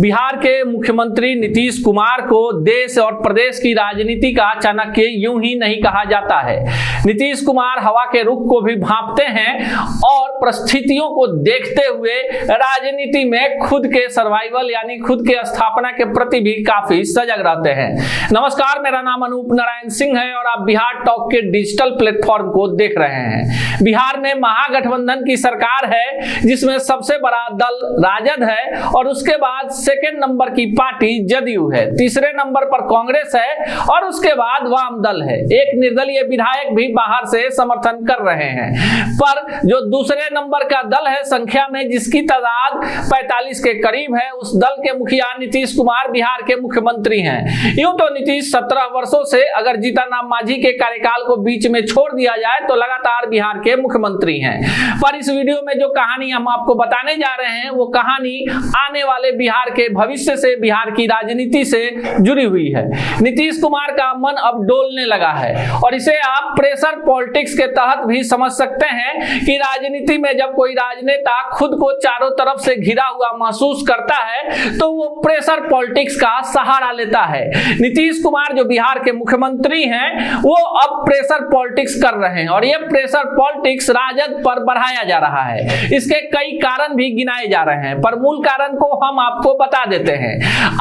बिहार के मुख्यमंत्री नीतीश कुमार को देश और प्रदेश की राजनीति का चाणक्य यूं ही नहीं कहा जाता है। नीतीश कुमार हवा के रुख को भी भांपते हैं और परिस्थितियों को देखते हुए राजनीति में खुद के सर्वाइवल यानी खुद के स्थापना के प्रति भी काफी सजग रहते हैं। नमस्कार, मेरा नाम अनूप नारायण सिंह है और आप बिहार टॉक के डिजिटल प्लेटफॉर्म को देख रहे हैं। बिहार में महागठबंधन की सरकार है जिसमें सबसे बड़ा दल राजद है और उसके बाद सेकेंड नंबर की पार्टी जदयू है, तीसरे नंबर पर कांग्रेस है और उसके बाद वाम दल है। एक निर्दलीय विधायक भी बाहर से समर्थन कर रहे हैं, पर जो दूसरे नंबर का दल है संख्या में जिसकी तादाद 45 के करीब है, उस दल के मुखिया नीतीश कुमार बिहार के मुख्यमंत्री हैं। यूं तो नीतीश 17 वर्षों से अगर जीतन राम मांझी के कार्यकाल को बीच में छोड़ दिया जाए तो लगातार बिहार के मुख्यमंत्री हैं, पर इस वीडियो में जो कहानी हम आपको बताने जा रहे हैं वो कहानी आने वाले बिहार के भविष्य से, बिहार की राजनीति से जुड़ी हुई है। नीतीश कुमार का मन अब डोलने लगा है और इसे आप प्रेशर पॉलिटिक्स के तहत भी समझ सकते हैं कि राजनीति में जब कोई राजनेता खुद को चारों तरफ से घिरा हुआ महसूस करता है तो वो प्रेशर पॉलिटिक्स का सहारा लेता है। नीतीश कुमार जो बिहार के मुख्यमंत्री हैं वो अब प्रेशर पॉलिटिक्स कर रहे हैं और ये प्रेशर पॉलिटिक्स राजद पर बढ़ाया जा रहा है। इसके कई कारण भी गिनाए जा रहे हैं, पर मूल कारण को हम आपको बता देते हैं।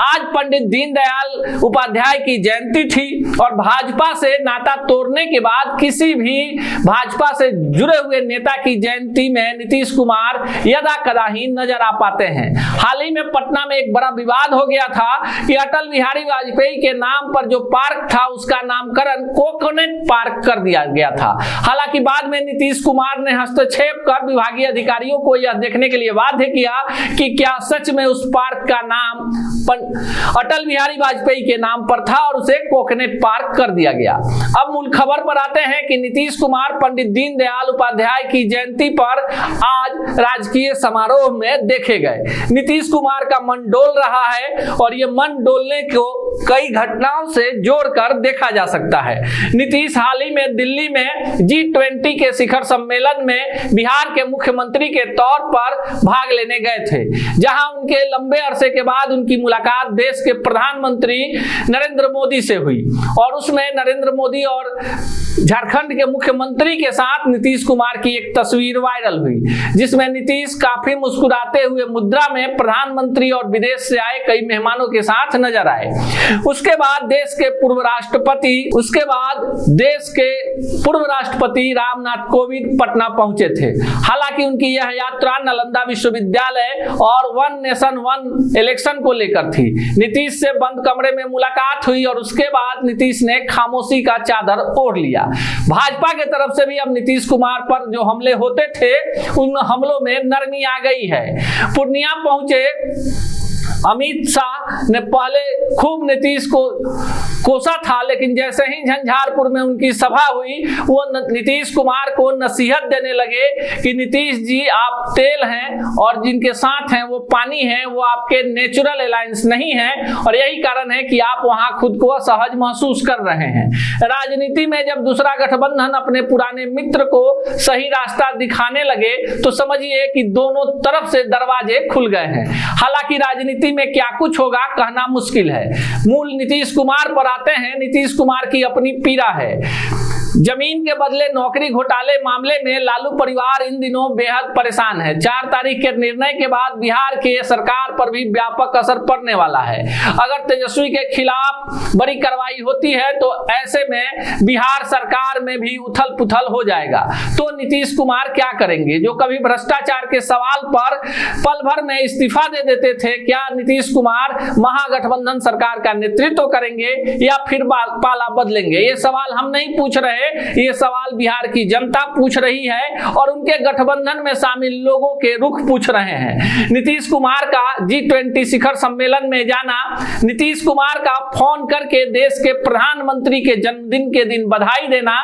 आज पंडित दीनदयाल उपाध्याय की जयंती थी और भाजपा से नाता तोड़ने के बाद किसी भी भाजपा से जुड़े हुए नेता की जयंती में नीतीश कुमार यदा कदा ही नजर आ पाते हैं। हाल ही में पटना में एक बड़ा विवाद हो गया था कि अटल बिहारी वाजपेयी के नाम पर जो पार्क था उसका नामकरण कोकोनट पार्क कर दिया गया था। हालांकि बाद में नीतीश कुमार ने हस्तक्षेप कर विभागीय अधिकारियों को यह देखने के लिए बाध्य किया कि क्या सच में उस पार्क का नाम अटल बिहारी वाजपेयी के नाम पर था और उसे कोकोनट पार्क कर दिया गया। अब मूल खबर पर आते हैं कि नीतीश कुमार पंडित दीनदयाल उपाध्याय की जयंती पर आज राजकीय समारोह में देखे गए। नीतीश कुमार का मन डोल रहा है और ये मन डोलने को कई घटनाओं से जोड़कर देखा जा सकता है। नीतीश हाल ही में दिल्ली में G20 के शिखर सम्मेलन में बिहार के मुख्यमंत्री के तौर पर भाग लेने गए थे, जहां उनके लंबे अरसे के बाद उनकी मुलाकात देश के प्रधानमंत्री नरेंद्र मोदी से हुई और उसमें नरेंद्र मोदी और झारखंड के मुख्यमंत्री के साथ नीतीश कुमार की एक तस्वीर वायरल हुई, जिसमें नीतीश काफी मुस्कुराते हुए मुद्रा में प्रधानमंत्री और विदेश से आए कई मेहमानों के साथ नजर आए। उसके बाद देश के पूर्व राष्ट्रपति रामनाथ कोविंद पटना पहुंचे थे। हालांकि उनकी यह यात्रा नालंदा विश्वविद्यालय और वन नेशन वन इलेक्शन को लेकर थी। नीतीश से बंद कमरे में मुलाकात हुई और उसके बाद नीतीश ने खामोशी का चादर ओढ़ लिया। भाजपा के तरफ से भी अब नीतीश कुमार पर जो हमले होते थे उन हमलों में नरमी आ गई है। पूर्णिया पहुंचे अमित शाह ने पहले खूब नीतीश को कोसा था, लेकिन जैसे ही झंझारपुर में उनकी सभा हुई वो नीतीश कुमार को नसीहत देने लगे कि नीतीश जी आप तेल हैं और जिनके साथ हैं वो पानी हैं, वो आपके नेचुरल अलायंस नहीं है और यही कारण है कि आप वहां खुद को असहज महसूस कर रहे हैं। राजनीति में जब दूसरा गठबंधन अपने पुराने मित्र को सही रास्ता दिखाने लगे तो समझिए कि दोनों तरफ से दरवाजे खुल गए हैं। हालांकि राजनीति में क्या कुछ होगा कहना मुश्किल है। मूल नीतीश कुमार पर आते हैं। नीतीश कुमार की अपनी पीड़ा है। जमीन के बदले नौकरी घोटाले मामले में लालू परिवार इन दिनों बेहद परेशान है। 4 तारीख के निर्णय के बाद बिहार के सरकार पर भी व्यापक असर पड़ने वाला है। अगर तेजस्वी के खिलाफ बड़ी कार्रवाई होती है तो ऐसे में बिहार सरकार में भी उथल पुथल हो जाएगा। तो नीतीश कुमार क्या करेंगे? जो कभी भ्रष्टाचार के सवाल पर पल भर में इस्तीफा दे देते थे, क्या नीतीश कुमार महागठबंधन सरकार का नेतृत्व करेंगे या फिर पाला बदलेंगे? ये सवाल हम नहीं पूछ रहे, ये सवाल बिहार की जनता पूछ रही है और उनके गठबंधन में शामिल लोगों के रुख पूछ रहे हैं। नीतीश कुमार का G20 शिखर सम्मेलन में जाना, नीतीश कुमार का फोन करके देश के प्रधानमंत्री के जन्मदिन के दिन बधाई देना,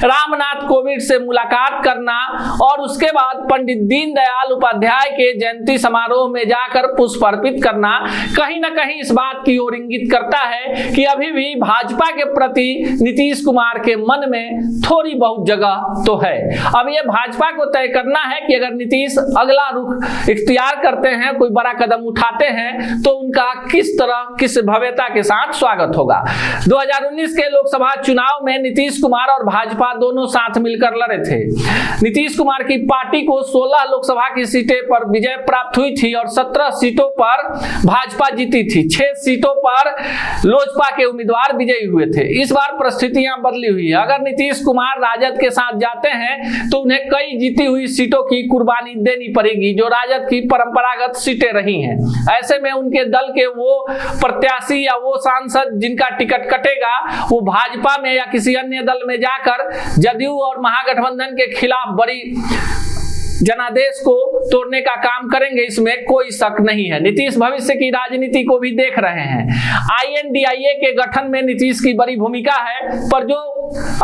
रामनाथ कोविंद से मुलाकात करना और उसके बाद पंडित दीनदयाल उपाध्याय के जयंती समारोह में जाकर पुष्प अर्पित करना कहीं ना कहीं इस बात की ओर इंगित करता है कि अभी भी भाजपा के प्रति नीतीश कुमार के मन में में थोड़ी बहुत जगह तो है। अब ये भाजपा को तय करना है कि अगर नीतीश अगला रुख इख्तियार करते हैं, कोई बड़ा कदम उठाते हैं, तो उनका किस तरह किस भव्यता के साथ स्वागत होगा। 2019 के लोकसभा चुनाव में नीतीश कुमार और भाजपा दोनों साथ मिलकर लड़े थे। नीतीश कुमार की पार्टी को 16 लोकसभा की सीटें पर विजय प्राप्त हुई थी और 17 सीटों पर भाजपा जीती थी। 6 सीटों पर लोजपा के उम्मीदवार विजयी हुए थे। इस बार परिस्थितियां बदली हुई है। अगर नीतीश कुमार राजद के साथ जाते हैं तो उन्हें कई जीती हुई सीटों की कुर्बानी देनी पड़ेगी, जो राजद की परंपरागत सीटें रही हैं। ऐसे में उनके दल के वो प्रत्याशी या वो सांसद जिनका टिकट कटेगा, वो भाजपा में या किसी अन्य दल में जाकर जदयू और महागठबंधन के खिलाफ बड़ी जनादेश को तोड़ने का काम करेंगे, इसमें कोई शक नहीं है। नीतीश भविष्य की राजनीति को भी देख रहे हैं। INDIA के गठन में नीतीश की बड़ी भूमिका है, पर जो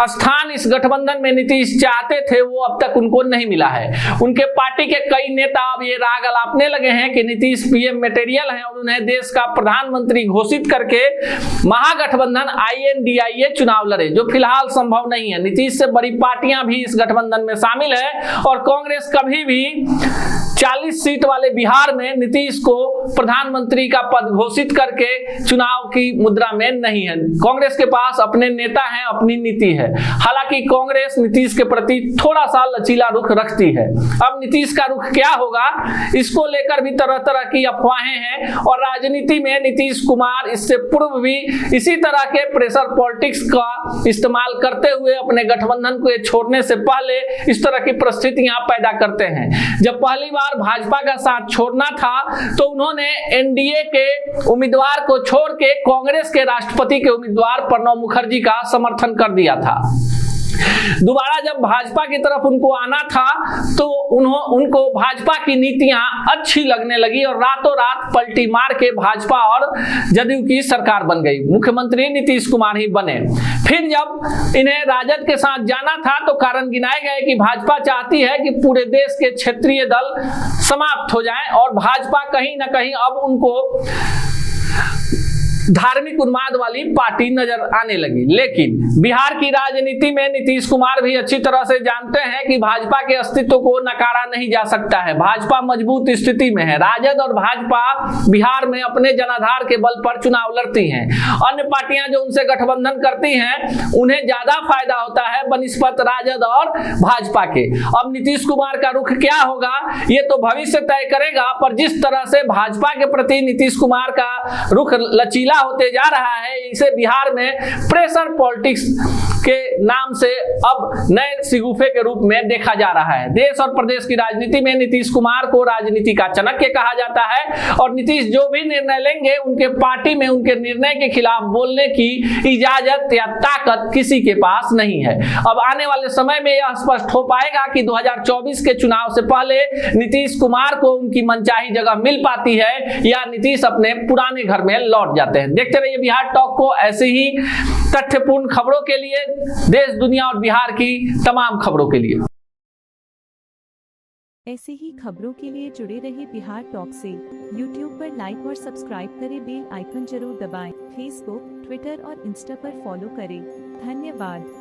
स्थान इस गठबंधन में नीतीश चाहते थे वो अब तक उनको नहीं मिला है। उनके पार्टी के कई नेता अब ये राग अलापने लगे हैं कि नीतीश PM मटेरियल हैं और उन्हें देश का प्रधानमंत्री घोषित करके महागठबंधन INDIA चुनाव लड़े, जो फिलहाल संभव नहीं है। नीतीश से बड़ी पार्टियां भी इस गठबंधन में शामिल है और कांग्रेस कभी भी 40 सीट वाले बिहार में नीतीश को प्रधानमंत्री का पद घोषित करके चुनाव की मुद्रा में नहीं है। कांग्रेस के पास अपने नेता हैं, अपनी नीति है। हालांकि कांग्रेस नीतीश के प्रति थोड़ा सा लचीला रुख रखती है। अब नीतीश का रुख क्या होगा, इसको लेकर भी तरह तरह की अफवाहें हैं और राजनीति में नीतीश कुमार इससे पूर्व भी इसी तरह के प्रेशर पॉलिटिक्स का इस्तेमाल करते हुए अपने गठबंधन को छोड़ने से पहले इस तरह की परिस्थितियां पैदा करते हैं। जब पहली बार भाजपा का साथ छोड़ना था तो उन्होंने NDA के उम्मीदवार को छोड़ के कांग्रेस के राष्ट्रपति के उम्मीदवार प्रणब मुखर्जी का समर्थन कर दिया था। दोबारा जब भाजपा की तरफ उनको आना था तो उनको भाजपा की नीतियां अच्छी लगने लगी और रातों रात पलटी मार के भाजपा और जदयू की सरकार बन गई। मुख्यमंत्री नीतीश कुमार ही बने। फिर जब इन्हें राजद के साथ जाना था तो कारण गिनाए गए कि भाजपा चाहती है कि पूरे देश के क्षेत्रीय दल समाप्त हो जाएं और भाजपा कहीं ना कहीं अब उनको धार्मिक उन्माद वाली पार्टी नजर आने लगी। लेकिन बिहार की राजनीति में नीतीश कुमार भी अच्छी तरह से जानते हैं कि भाजपा के अस्तित्व को नकारा नहीं जा सकता है। भाजपा मजबूत स्थिति में है। राजद और भाजपा बिहार में अपने जनाधार के बल पर चुनाव लड़ती हैं। अन्य पार्टियां जो उनसे गठबंधन करती हैं उन्हें ज्यादा फायदा होता है बनिस्पत राजद और भाजपा के। अब नीतीश कुमार का रुख क्या होगा ये तो भविष्य तय करेगा, पर जिस तरह से भाजपा के प्रति नीतीश कुमार का रुख लचीला होते जा रहा है, इसे बिहार में प्रेशर पॉलिटिक्स के नाम से अब नए सिगुफे के रूप में देखा जा रहा है। देश और प्रदेश की राजनीति में नीतीश कुमार को राजनीति का चाणक्य कहा जाता है और नीतीश जो भी निर्णय लेंगे उनके पार्टी में उनके निर्णय के खिलाफ बोलने की इजाजत या ताकत किसी के पास नहीं है। अब आने वाले समय में यह स्पष्ट हो पाएगा कि 2024 के चुनाव से पहले नीतीश कुमार को उनकी मनचाही जगह मिल पाती है या नीतीश अपने पुराने घर में लौट जाते हैं। देखते रहिए बिहार टॉक को। ऐसे ही तथ्यपूर्ण खबरों के लिए, देश दुनिया और बिहार की तमाम खबरों के लिए, ऐसे ही खबरों के लिए जुड़े रहिए बिहार टॉक से। YouTube पर लाइक और सब्सक्राइब करें, बेल आइकन जरूर दबाएं। Facebook, Twitter और Insta पर फॉलो करें। धन्यवाद।